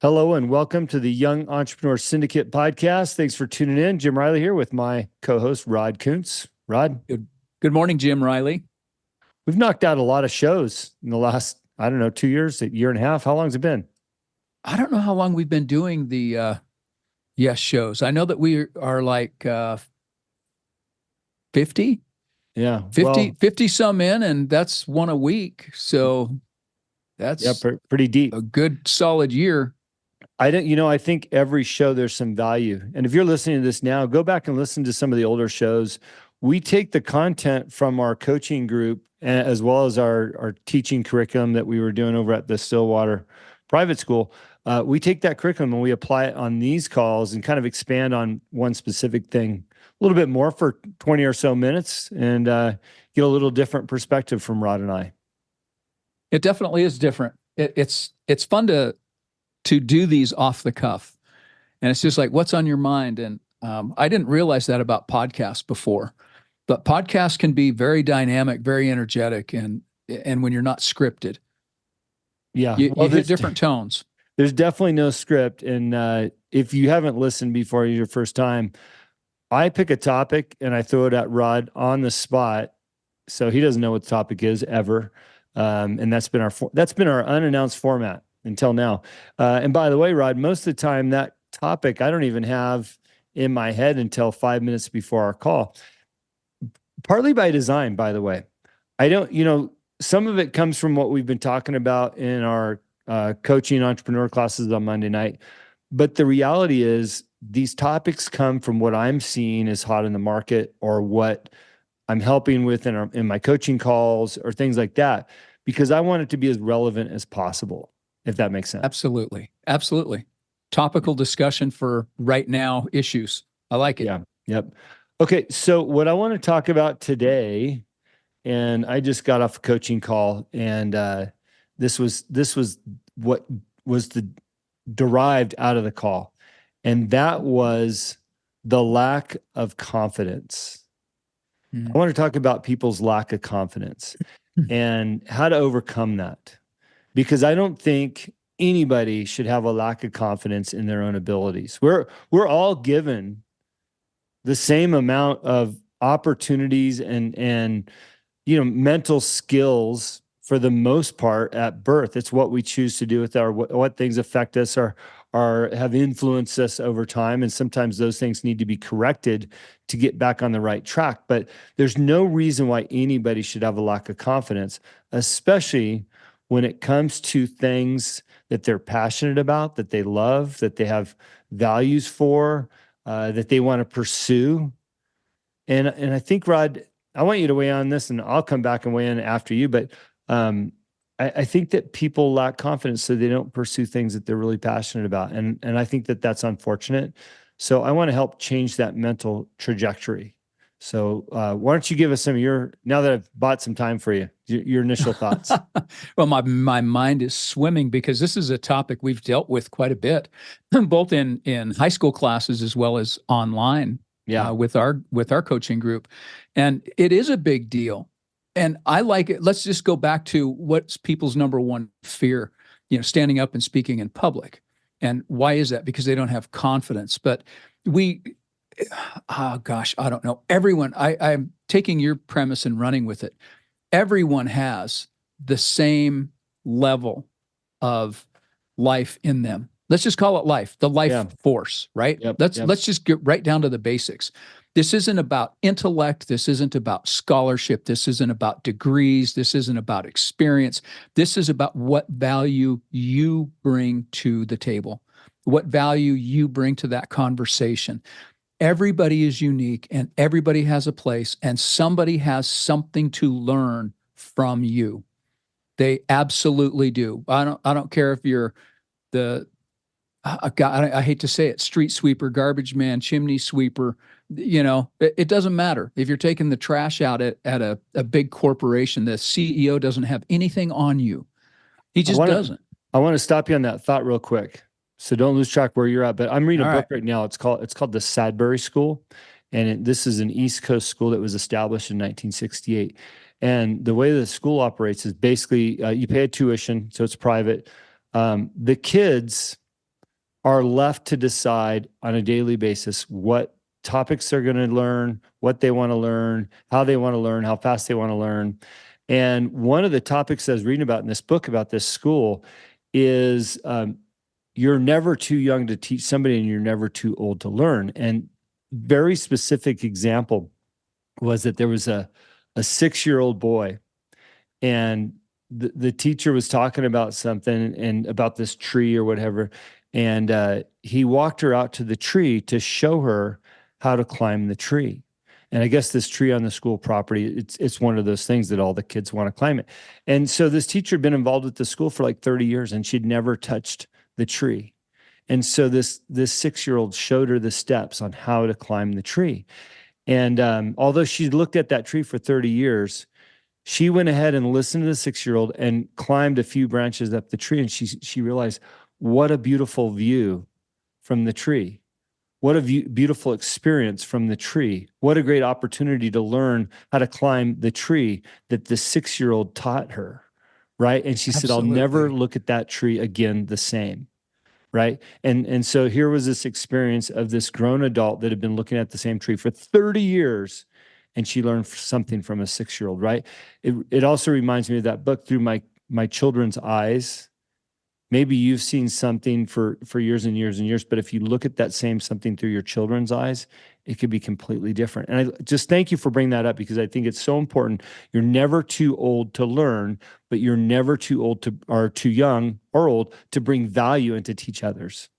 Hello and welcome to the Young Entrepreneur Syndicate podcast. Thanks for tuning in. Jim Riley here with my co-host, Rod Kuntz. Rod? Good morning, Jim Riley. We've knocked out a lot of shows in the last, 2 years, a year and a half. How long has it been? I don't know how long we've been doing the Y.E.S shows. I know that we are like 50? Yeah. 50 some in, and that's one a week. So that's pretty deep. a good solid year. I think every show there's some value. And if you're listening to this now, go back and listen to some of the older shows. We take the content from our coaching group as well as our teaching curriculum that we were doing over at the Stillwater private school. We take that curriculum and we apply it on these calls and kind of expand on one specific thing a little bit more for 20 or so minutes and get a little different perspective from Rod and I. It definitely is different. It's fun to do these off the cuff. And it's just like, what's on your mind? And I didn't realize that about podcasts before, but podcasts can be very dynamic, very energetic, and when you're not scripted. Yeah. You hit different tones. There's definitely no script. And if you haven't listened before, your first time, I pick a topic and I throw it at Rod on the spot. So he doesn't know what the topic is ever. And that's been our unannounced format until now. And by the way, Rod, most of the time that topic I don't even have in my head until 5 minutes before our call. Partly by design, by the way. Some of it comes from what we've been talking about in our coaching entrepreneur classes on Monday night. But the reality is these topics come from what I'm seeing is hot in the market or what I'm helping with in my coaching calls or things like that, because I want it to be as relevant as possible, if that makes sense. Absolutely. Absolutely. Topical discussion for right now issues. I like it. Yeah. Yep. Okay. So what I want to talk about today, and I just got off a coaching call, and this was what was derived out of the call. And that was the lack of confidence. I want to talk about people's lack of confidence and how to overcome that, because I don't think anybody should have a lack of confidence in their own abilities. We're all given the same amount of opportunities and mental skills for the most part at birth. It's what we choose to do with what things affect us or have influenced us over time. And sometimes those things need to be corrected to get back on the right track. But there's no reason why anybody should have a lack of confidence, especially when it comes to things that they're passionate about, that they love, that they have values for, that they want to pursue. And I think, Rod, I want you to weigh on this, and I'll come back and weigh in after you. But I think that people lack confidence, so they don't pursue things that they're really passionate about. And I think that that's unfortunate. So I want to help change that mental trajectory. So why don't you give us some of now that I've bought some time for you, your initial thoughts? Well, my mind is swimming because this is a topic we've dealt with quite a bit, both in high school classes as well as online. Yeah. With our coaching group. And it is a big deal. And I like it. Let's just go back to what's people's number one fear, standing up and speaking in public. And why is that? Because they don't have confidence. But I don't know. Everyone, I'm taking your premise and running with it. Everyone has the same level of life in them. Let's just call it life, the life force, right? Yep, Let's just get right down to the basics. This isn't about intellect. This isn't about scholarship. This isn't about degrees. This isn't about experience. This is about what value you bring to the table, what value you bring to that conversation. Everybody is unique and everybody has a place, and somebody has something to learn from you. They absolutely do. I don't care if you're I hate to say it, street sweeper, garbage man, chimney sweeper, it doesn't matter. If you're taking the trash out at a big corporation, the CEO doesn't have anything on you. He just doesn't. I want to stop you on that thought real quick. So don't lose track where you're at, but I'm reading a book right now. It's called the Sadbury School. And this is an East Coast school that was established in 1968. And the way the school operates is basically you pay a tuition, so it's private. The kids are left to decide on a daily basis what topics they're going to learn, what they want to learn, how they want to learn, how fast they want to learn. And one of the topics I was reading about in this book about this school is you're never too young to teach somebody and you're never too old to learn. And very specific example was that there was a 6-year-old boy, and the teacher was talking about something and about this tree or whatever. And he walked her out to the tree to show her how to climb the tree. And I guess this tree on the school property, it's one of those things that all the kids want to climb it. And so this teacher had been involved with the school for like 30 years and she'd never touched the tree. And so this 6-year-old showed her the steps on how to climb the tree. And although she looked at that tree for 30 years, she went ahead and listened to the 6-year-old and climbed a few branches up the tree. And she realized what a beautiful view from the tree. What a beautiful experience from the tree. What a great opportunity to learn how to climb the tree that the 6-year-old taught her, right? And she said, I'll never look at that tree again the same, right? And so here was this experience of this grown adult that had been looking at the same tree for 30 years, and she learned something from a 6-year-old, right? It also reminds me of that book, Through My Children's Eyes. Maybe you've seen something for years and years and years, but if you look at that same something through your children's eyes, it could be completely different. And I just thank you for bringing that up, because I think it's so important. You're never too old to learn, but you're never too old to, or too young or old to bring value and to teach others.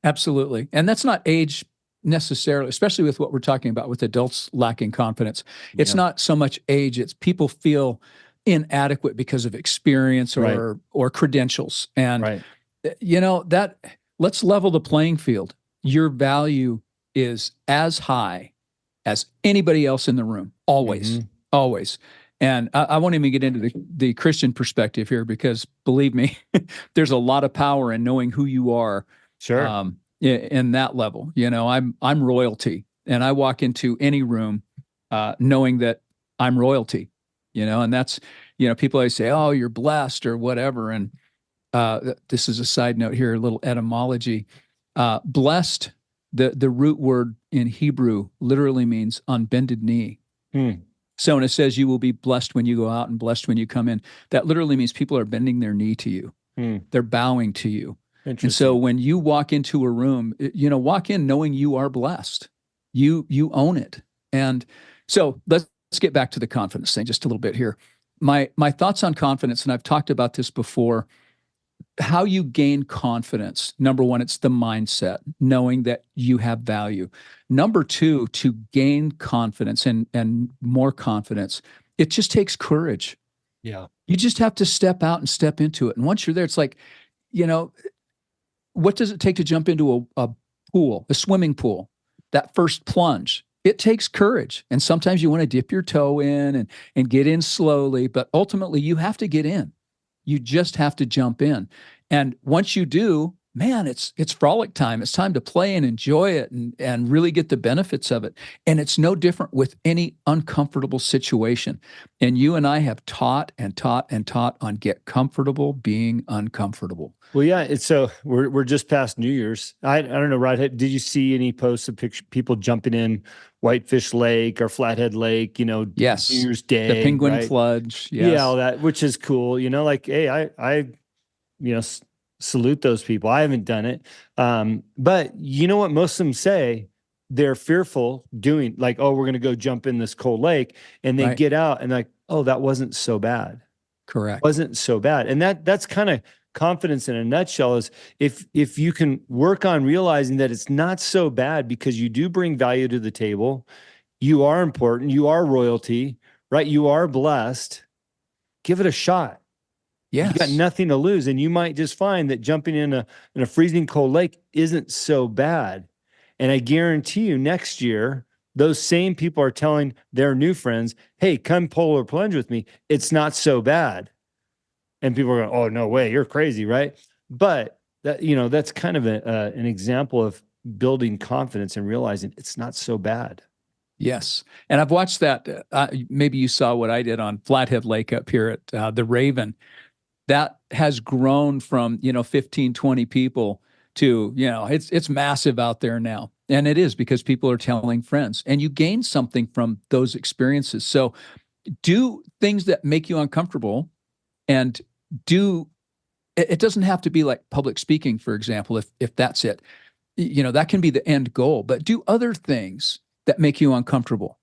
Absolutely. And that's not age necessarily, especially with what we're talking about with adults lacking confidence. It's not so much age, it's people feel inadequate because of experience or credentials. And that, let's level the playing field. Your value is as high as anybody else in the room, always, always. And I won't even get into the Christian perspective here, because believe me, there's a lot of power in knowing who you are. Sure. In that level. I'm royalty, and I walk into any room knowing that I'm royalty. And that's, people always say, oh, you're blessed or whatever. And this is a side note here, a little etymology. Blessed, the root word in Hebrew literally means on bended knee. So when it says you will be blessed when you go out and blessed when you come in, that literally means people are bending their knee to you. They're bowing to you. And so when you walk into a room, walk in knowing you are blessed. You own it. And so let's get back to the confidence thing just a little bit here. My thoughts on confidence, and I've talked about this before, how you gain confidence. Number one, it's the mindset, knowing that you have value. Number two, to gain confidence and more confidence, it just takes courage. Yeah. You just have to step out and step into it. And once you're there, it's like, what does it take to jump into a pool, a swimming pool? That first plunge, it takes courage. And sometimes you want to dip your toe in and get in slowly, but ultimately you have to get in. You just have to jump in. And once you do, man, it's frolic time. It's time to play and enjoy it and really get the benefits of it. And it's no different with any uncomfortable situation. And you and I have taught and taught and taught on get comfortable being uncomfortable. Well, yeah. It's so we're just past New Year's. I don't know, Rod, did you see any posts of people jumping in Whitefish Lake or Flathead Lake, Yes. New Year's Day, the penguin right? plunge. Yes. Yeah, all that, which is cool. Like, hey, I salute those people. I haven't done it. But you know what most of them say? They're fearful doing, like, oh, we're going to go jump in this cold lake, and they get out and like, oh, that wasn't so bad. Correct. Wasn't so bad. And that's kind of confidence in a nutshell, is if you can work on realizing that it's not so bad because you do bring value to the table. You are important. You are royalty, right? You are blessed. Give it a shot. Yes. You got nothing to lose. And you might just find that jumping in a freezing cold lake isn't so bad. And I guarantee you next year, those same people are telling their new friends, hey, come polar plunge with me. It's not so bad. And people are going, oh, no way, you're crazy, right? But that's kind of an example of building confidence and realizing it's not so bad. Yes. And I've watched that. Maybe you saw what I did on Flathead Lake up here at the Raven. That has grown from, 15, 20 people to, it's massive out there now. And it is because people are telling friends, and you gain something from those experiences. So do things that make you uncomfortable, and it doesn't have to be like public speaking, for example, if that's it. That can be the end goal, but do other things that make you uncomfortable.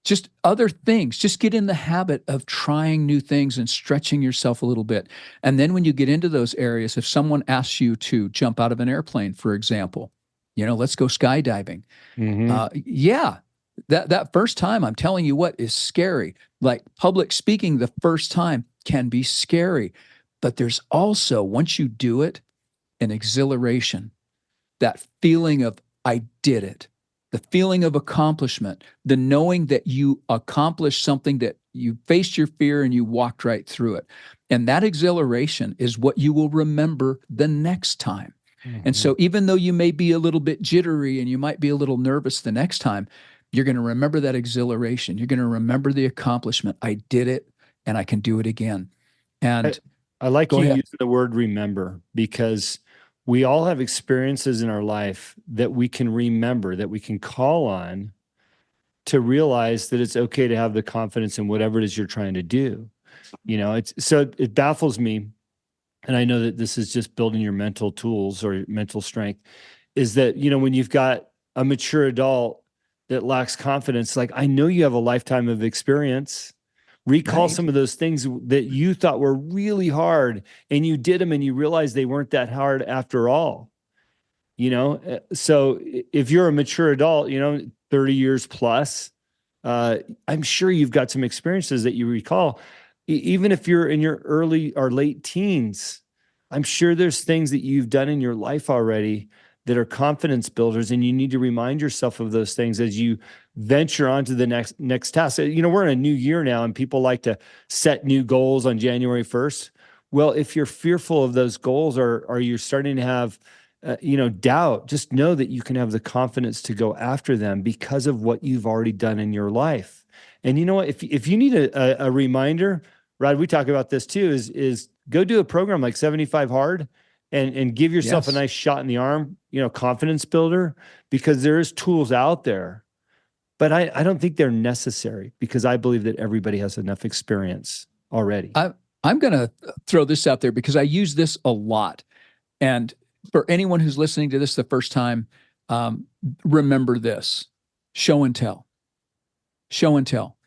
Just other things. Just get in the habit of trying new things and stretching yourself a little bit. And then when you get into those areas, if someone asks you to jump out of an airplane, for example, let's go skydiving. Yeah, that first time, I'm telling you what, is scary. Like public speaking, the first time can be scary, but there's also, once you do it, an exhilaration, that feeling of, I did it, the feeling of accomplishment, the knowing that you accomplished something, that you faced your fear and you walked right through it. And that exhilaration is what you will remember the next time. And so even though you may be a little bit jittery and you might be a little nervous the next time, you're going to remember that exhilaration. You're going to remember the accomplishment. I did it, and I can do it again. And I like you ahead. using the word remember, because we all have experiences in our life that we can remember, that we can call on to realize that it's okay to have the confidence in whatever it is you're trying to do. It baffles me. And I know that this is just building your mental tools or your mental strength, is that, when you've got a mature adult that lacks confidence, like, I know you have a lifetime of experience. Recall Right. some of those things that you thought were really hard, and you did them and you realized they weren't that hard after all. So if you're a mature adult, 30 years plus, I'm sure you've got some experiences that you recall. Even if you're in your early or late teens, I'm sure there's things that you've done in your life already that are confidence builders, and you need to remind yourself of those things as you venture on to the next task. We're in a new year now, and people like to set new goals on January 1st. Well, if you're fearful of those goals, or you're starting to have doubt, just know that you can have the confidence to go after them because of what you've already done in your life. And you know what? If you need a reminder, Rod, we talk about this too, is go do a program like 75 Hard and give yourself a nice shot in the arm, confidence builder, because there is tools out there. But I don't think they're necessary, because I believe that everybody has enough experience already. I'm going to throw this out there because I use this a lot. And for anyone who's listening to this the first time, remember this: show and tell. Show and tell.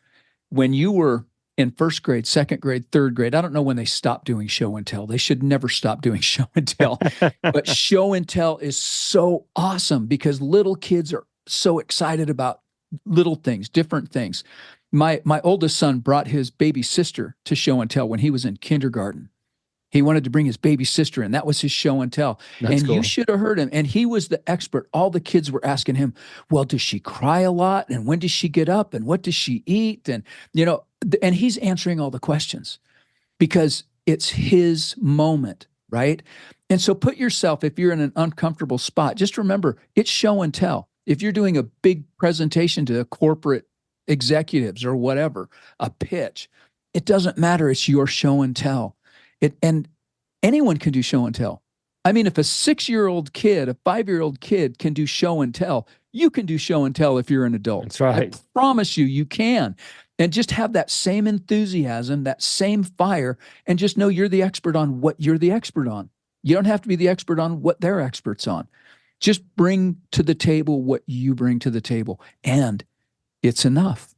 When you were in first grade, second grade, third grade, I don't know when they stopped doing show and tell. They should never stop doing show and tell. But show and tell is so awesome because little kids are so excited about little things, different things. My oldest son brought his baby sister to show and tell when he was in kindergarten. He wanted to bring his baby sister in. That was his show and tell. That's and cool. You should have heard him. And he was the expert. All the kids were asking him, well, does she cry a lot? And when does she get up? And what does she eat? And, and he's answering all the questions because it's his moment, right? And so put yourself, if you're in an uncomfortable spot, just remember it's show and tell. If you're doing a big presentation to corporate executives or whatever, a pitch, it doesn't matter. It's your show and tell. And anyone can do show and tell. I mean, if a 6-year-old kid, a 5-year-old kid can do show and tell, you can do show and tell if you're an adult. That's right. I promise you can. And just have that same enthusiasm, that same fire, and just know you're the expert on what you're the expert on. You don't have to be the expert on what they're experts on. Just bring to the table what you bring to the table. And it's enough.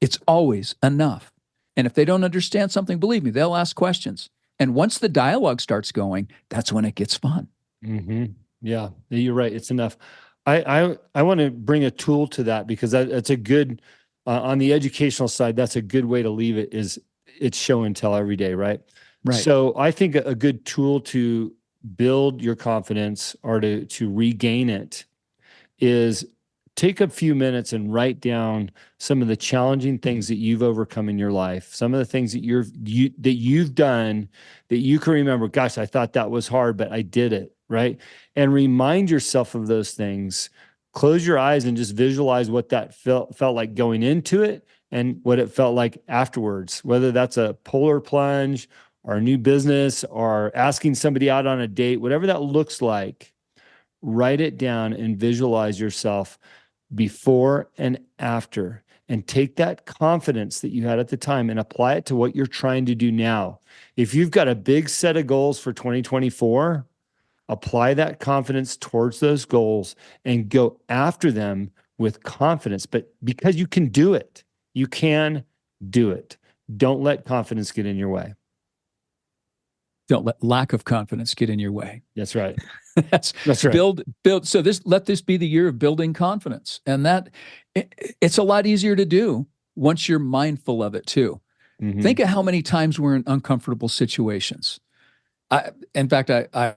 It's always enough. And if they don't understand something, believe me, they'll ask questions. And once the dialogue starts going, that's when it gets fun. Mm-hmm. Yeah, you're right. It's enough. I want to bring a tool to that, because that's a good, on the educational side, that's a good way to leave it, is it's show and tell every day, right? Right. So I think a good tool to build your confidence or to regain it is take a few minutes and write down some of the challenging things that you've overcome in your life, some of the things that you've done that you can remember. Gosh, I thought that was hard, but I did it, right? And remind yourself of those things. Close your eyes and just visualize what that felt like going into it and what it felt like afterwards, whether that's a polar plunge or a new business or asking somebody out on a date, whatever that looks like. write it down and visualize yourself before and after, and take that confidence that you had at the time and apply it to what you're trying to do now. If you've got a big set of goals for 2024, apply that confidence towards those goals and go after them with confidence. But because you can do it, you can do it. Don't let confidence get in your way. Don't let lack of confidence get in your way. That's right. That's right. Build. So let this be the year of building confidence. And it's a lot easier to do once you're mindful of it too. Mm-hmm. Think of how many times we're in uncomfortable situations. In fact, I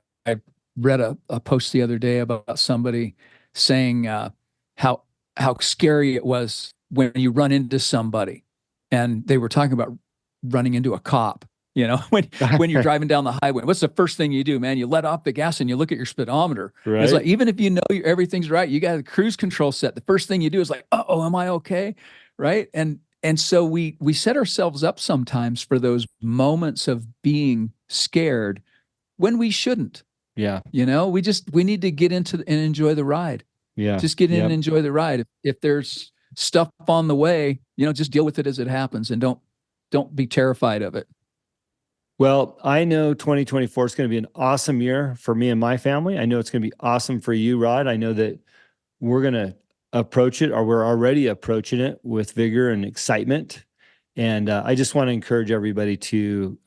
read a post the other day about somebody saying how scary it was when you run into somebody, and they were talking about running into a cop. You know, when you're driving down the highway, what's the first thing you do, man? You let off the gas and you look at your speedometer. Right. It's like, even if you know everything's right, you got a cruise control set. The first thing you do is like, oh, am I okay? Right. And so we set ourselves up sometimes for those moments of being scared when we shouldn't. Yeah. You know, we need to get into and enjoy the ride. Yeah. Just get in and enjoy the ride. If there's stuff on the way, you know, just deal with it as it happens, and don't be terrified of it. Well, I know 2024 is going to be an awesome year for me and my family. I know it's going to be awesome for you, Rod. I know that we're going to approach it, or we're already approaching it, with vigor and excitement. And I just want to encourage everybody to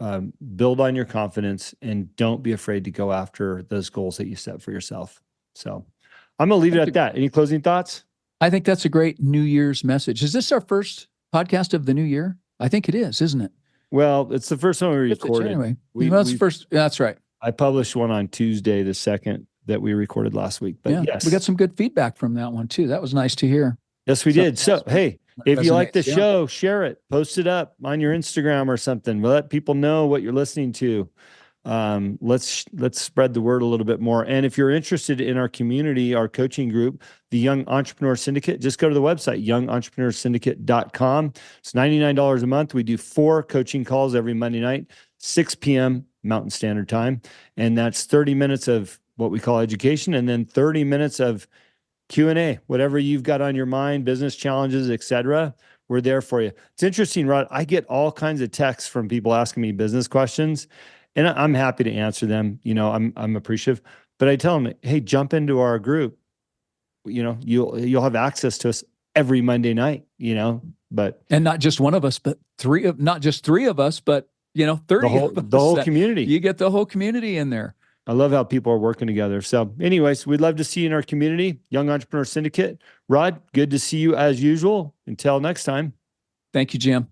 build on your confidence and don't be afraid to go after those goals that you set for yourself. So I'm going to leave it at that. Any closing thoughts? I think that's a great New Year's message. Is this our first podcast of the new year? I think it is, isn't it? Well, it's the first one we recorded. Anyway, that's first. That's right. I published one on Tuesday, the 2nd, that we recorded last week. But yes, we got some good feedback from that one too. That was nice to hear. Yes, we did. So, hey, if you like the show, share it, post it up on your Instagram or something. We'll let people know what you're listening to. Let's spread the word a little bit more. And if you're interested in our community, our coaching group, the Young Entrepreneur Syndicate, just go to the website, youngentrepreneurs.syndicate.com. It's $99 a month. We do 4 coaching calls every Monday night, 6 p.m. Mountain Standard Time. And that's 30 minutes of what we call education, and then 30 minutes of Q&A, whatever you've got on your mind, business challenges, etc. We're there for you. It's interesting, Rod. I get all kinds of texts from people asking me business questions, and I'm happy to answer them. You know, I'm appreciative, but I tell them, hey, jump into our group. You know, you'll have access to us every Monday night. You know, and not just one of us, but not just three of us, but 30 of us. The whole community. You get the whole community in there. I love how people are working together. So anyways, we'd love to see you in our community, Young Entrepreneur Syndicate. Rod, good to see you as usual. Until next time. Thank you, Jim.